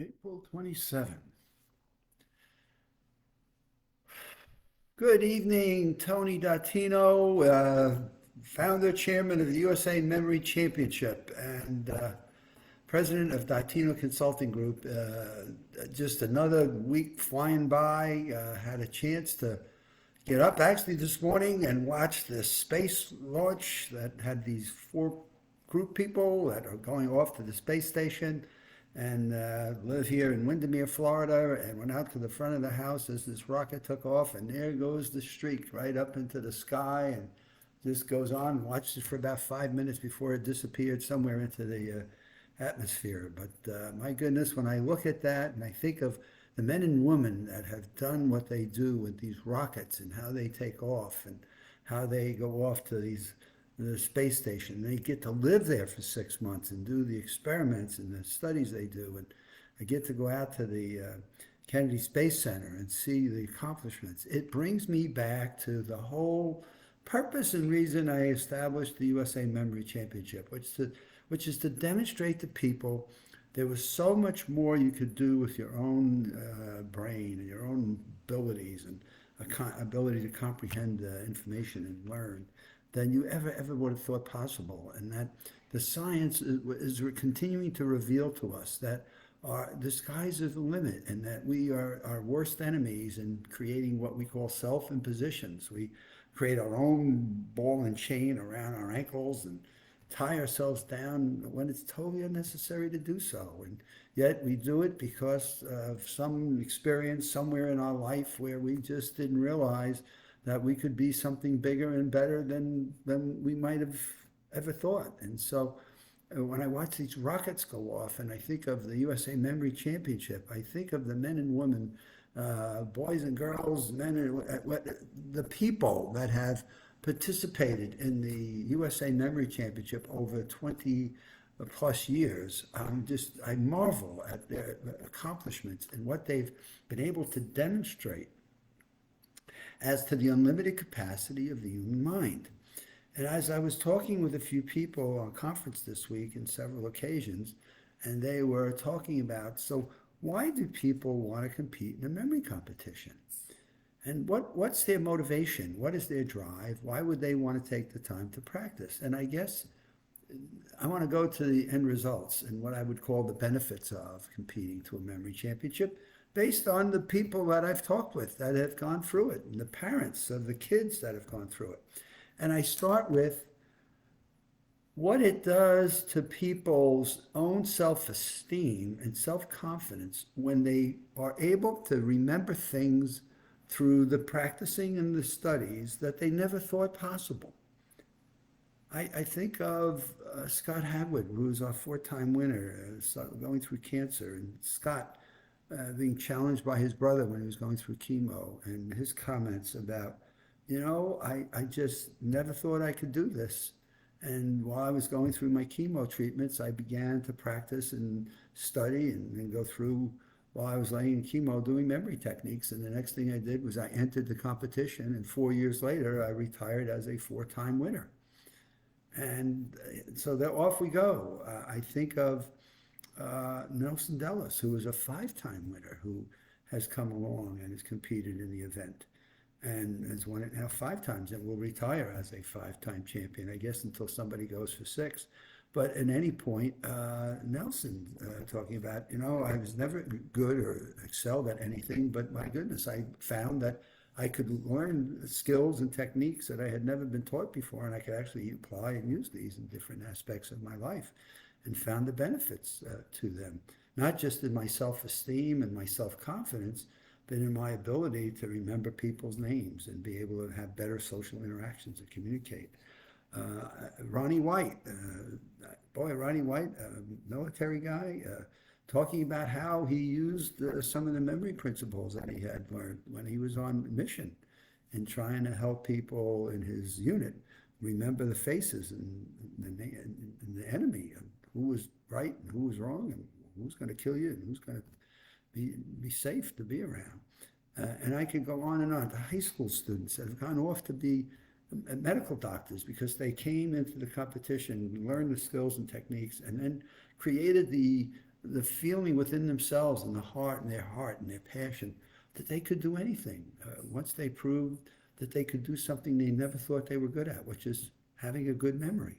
April 27. Good evening, Tony Dattino, founder, chairman of the USA Memory Championship, and president of Dattino Consulting Group. Just another week flying by. Had a chance to get up actually this morning and watch the space launch that had these four group people that are going off to the space station and live here in Windermere, Florida, and went out to the front of the house as this rocket took off, and there goes the streak right up into the sky, and just goes on. Watched it for about 5 minutes before it disappeared somewhere into the atmosphere. But my goodness, when I look at that and I think of the men and women that have done what they do with these rockets and how they take off and how they go off to the space station. They get to live there for 6 months and do the experiments and the studies they do. And I get to go out to the Kennedy Space Center and see the accomplishments. It brings me back to the whole purpose and reason I established the USA Memory Championship, which is to demonstrate to people there was so much more you could do with your own brain and your own abilities and ability to comprehend information and learn than you ever would have thought possible, and that the science is continuing to reveal to us that the sky's is the limit, and that we are our worst enemies in creating what we call self-impositions. We create our own ball and chain around our ankles and tie ourselves down when it's totally unnecessary to do so. And yet we do it because of some experience somewhere in our life where we just didn't realize that we could be something bigger and better than we might have ever thought. And so when I watch these rockets go off and I think of the USA Memory Championship, I think of the men and women, boys and girls, men and the people that have participated in the USA Memory Championship over 20 plus years. I marvel at their accomplishments and what they've been able to demonstrate as to the unlimited capacity of the human mind. And as I was talking with a few people on conference this week in several occasions, and they were talking about, so why do people want to compete in a memory competition? And what's their motivation? What is their drive? Why would they want to take the time to practice? And I guess I want to go to the end results and what I would call the benefits of competing to a memory championship based on the people that I've talked with that have gone through it and the parents of the kids that have gone through it. And I start with what it does to people's own self-esteem and self-confidence when they are able to remember things through the practicing and the studies that they never thought possible. I think of Scott Hadwood, who was our four-time winner, going through cancer, and Scott being challenged by his brother when he was going through chemo, and his comments about, I just never thought I could do this. And while I was going through my chemo treatments, I began to practice and study and go through while I was laying in chemo doing memory techniques. And the next thing I did was I entered the competition, and 4 years later, I retired as a four-time winner. And so there, off we go. I think of Nelson Dellis, who was a five-time winner, who has come along and has competed in the event and has won it now 5 times and will retire as a five-time champion, I guess, until somebody goes for six. But at any point, Nelson talking about, I was never good or excelled at anything, but my goodness, I found that I could learn skills and techniques that I had never been taught before, and I could actually apply and use these in different aspects of my life, and found the benefits to them, not just in my self-esteem and my self-confidence, but in my ability to remember people's names and be able to have better social interactions and communicate. Ronnie White, Ronnie White, military guy, talking about how he used some of the memory principles that he had learned when he was on mission and trying to help people in his unit remember the faces and the enemy, and who was right and who was wrong, and who's going to kill you and who's going to be safe to be around. And I could go on and on. The high school students that have gone off to be medical doctors because they came into the competition, learned the skills and techniques, and then created the the feeling within themselves and the heart and their passion that they could do anything. Once they proved that they could do something they never thought they were good at, which is having a good memory.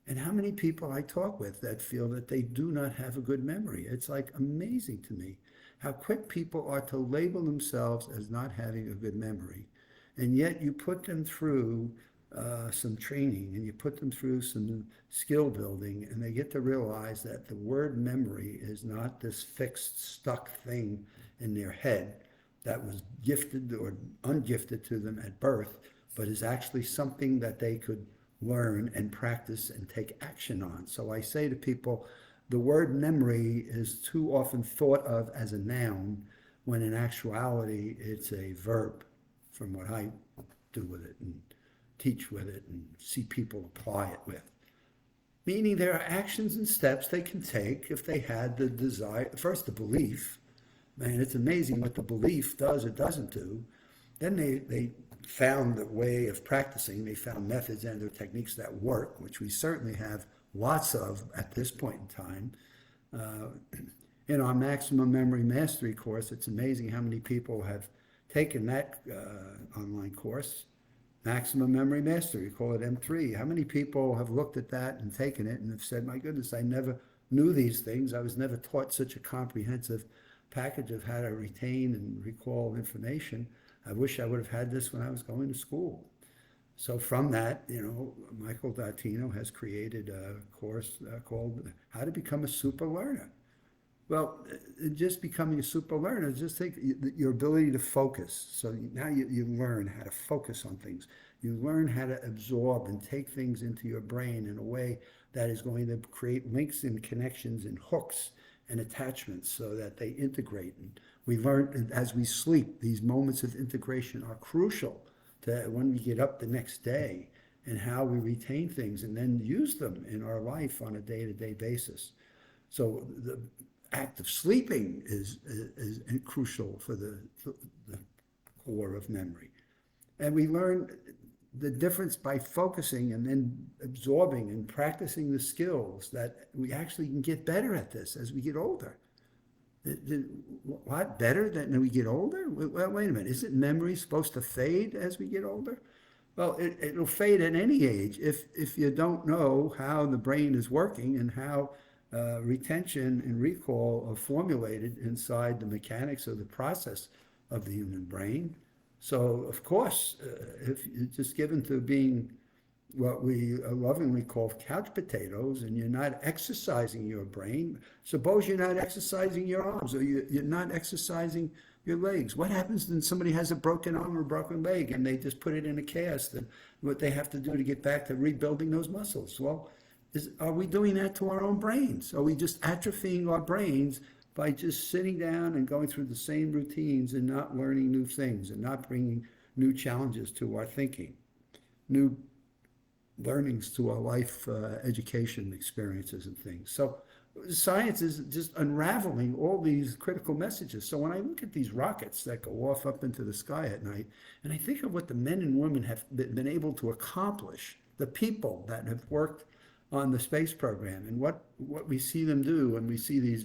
And how many people I talk with that feel that they do not have a good memory? It's like amazing to me how quick people are to label themselves as not having a good memory. And yet you put them through some training and you put them through some skill building, and they get to realize that the word memory is not this fixed, stuck thing in their head that was gifted or ungifted to them at birth, but is actually something that they could learn and practice and take action on. So I say to people, the word memory is too often thought of as a noun, when in actuality it's a verb, from what I do with it and teach with it and see people apply it with. Meaning there are actions and steps they can take if they had the desire, first the belief. Man, it's amazing what the belief does or doesn't do. Then they found the way of practicing. They found methods and or techniques that work, which we certainly have lots of at this point in time. In our Maximum Memory Mastery course, it's amazing how many people have taken that online course, Maximum Memory Mastery, call it M3. How many people have looked at that and taken it and have said, my goodness, I never knew these things. I was never taught such a comprehensive package of how to retain and recall information. I wish I would have had this when I was going to school. So from that, Michael Dattino has created a course called How to Become a Super Learner. Well, just becoming a super learner, just take your ability to focus. So now you learn how to focus on things. You learn how to absorb and take things into your brain in a way that is going to create links and connections and hooks and attachments so that they integrate. And we learn as we sleep, these moments of integration are crucial to when we get up the next day and how we retain things and then use them in our life on a day-to-day basis. So the act of sleeping is crucial for the core of memory. And we learn the difference by focusing and then absorbing and practicing the skills that we actually can get better at this as we get older. What, better than we get older? Well, wait a minute, isn't memory supposed to fade as we get older? Well, it'll fade at any age if you don't know how the brain is working and how retention and recall are formulated inside the mechanics of the process of the human brain. So, of course, if you're just given to being what we lovingly call couch potatoes and you're not exercising your brain, suppose you're not exercising your arms or you're not exercising your legs. What happens when somebody has a broken arm or a broken leg and they just put it in a cast, and what they have to do to get back to rebuilding those muscles? Well, are we doing that to our own brains? Are we just atrophying our brains by just sitting down and going through the same routines and not learning new things and not bringing new challenges to our thinking, new learnings to our life education experiences and things? So science is just unraveling all these critical messages. So when I look at these rockets that go off up into the sky at night, and I think of what the men and women have been able to accomplish, the people that have worked on the space program, and what we see them do, and we see these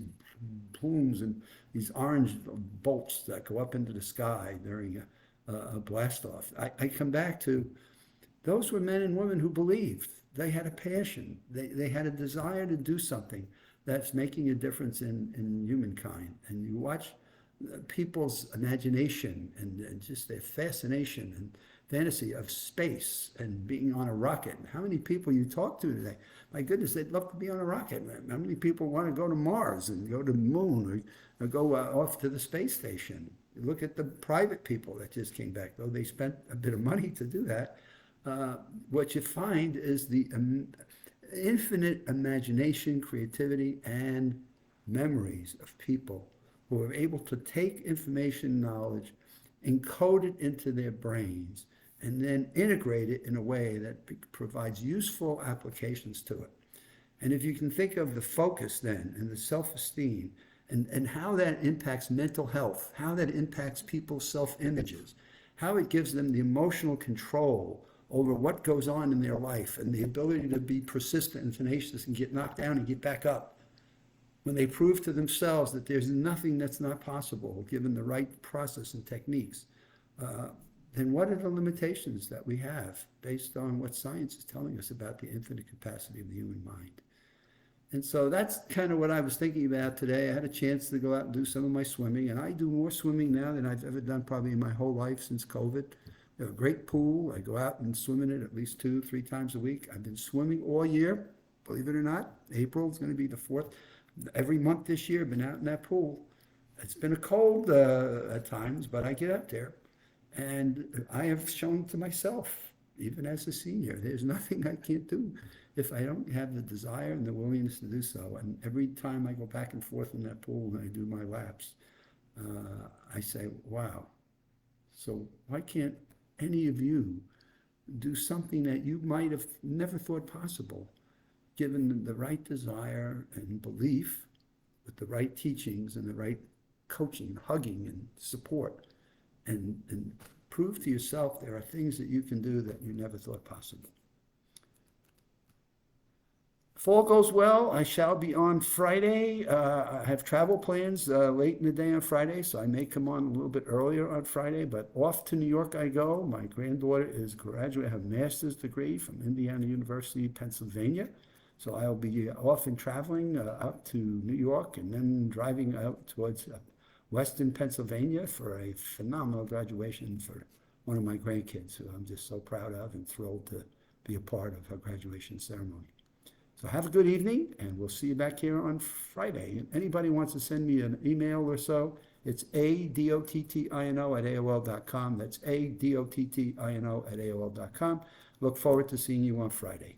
plumes and these orange bolts that go up into the sky during a blast off. I come back to, those were men and women who believed. They had a passion. They had a desire to do something that's making a difference in humankind. And you watch people's imagination and just their fascination and fantasy of space and being on a rocket. How many people you talk to today, my goodness, they'd love to be on a rocket. How many people want to go to Mars and go to the moon or go off to the space station? Look at the private people that just came back, though they spent a bit of money to do that. What you find is the infinite imagination, creativity, and memories of people who are able to take information, knowledge, encode it into their brains, and then integrate it in a way that provides useful applications to it. And if you can think of the focus then and the self-esteem and how that impacts mental health, how that impacts people's self-images, how it gives them the emotional control over what goes on in their life and the ability to be persistent and tenacious and get knocked down and get back up. when they prove to themselves that there's nothing that's not possible given the right process and techniques, uh, then what are the limitations that we have based on what science is telling us about the infinite capacity of the human mind? And so that's kind of what I was thinking about today. I had a chance to go out and do some of my swimming, and I do more swimming now than I've ever done probably in my whole life since COVID. We have a great pool. I go out and swim in it at least 2, 3 times a week. I've been swimming all year, believe it or not. April is going to be the fourth. Every month this year, I've been out in that pool. It's been a cold at times, but I get out there. And I have shown to myself, even as a senior, there's nothing I can't do if I don't have the desire and the willingness to do so. And every time I go back and forth in that pool and I do my laps, I say, wow. So why can't any of you do something that you might have never thought possible, given the right desire and belief with the right teachings and the right coaching, hugging, and support, and prove to yourself there are things that you can do that you never thought possible. If all goes well, I shall be on Friday. I have travel plans late in the day on Friday, so I may come on a little bit earlier on Friday, but off to New York I go. My granddaughter is graduate, have a master's degree from Indiana University, Pennsylvania. So I'll be off and traveling out to New York and then driving out towards Western Pennsylvania for a phenomenal graduation for one of my grandkids, who I'm just so proud of and thrilled to be a part of her graduation ceremony. So have a good evening, and we'll see you back here on Friday. And anybody wants to send me an email or so, it's adottino@aol.com. That's adottino@aol.com. Look forward to seeing you on Friday.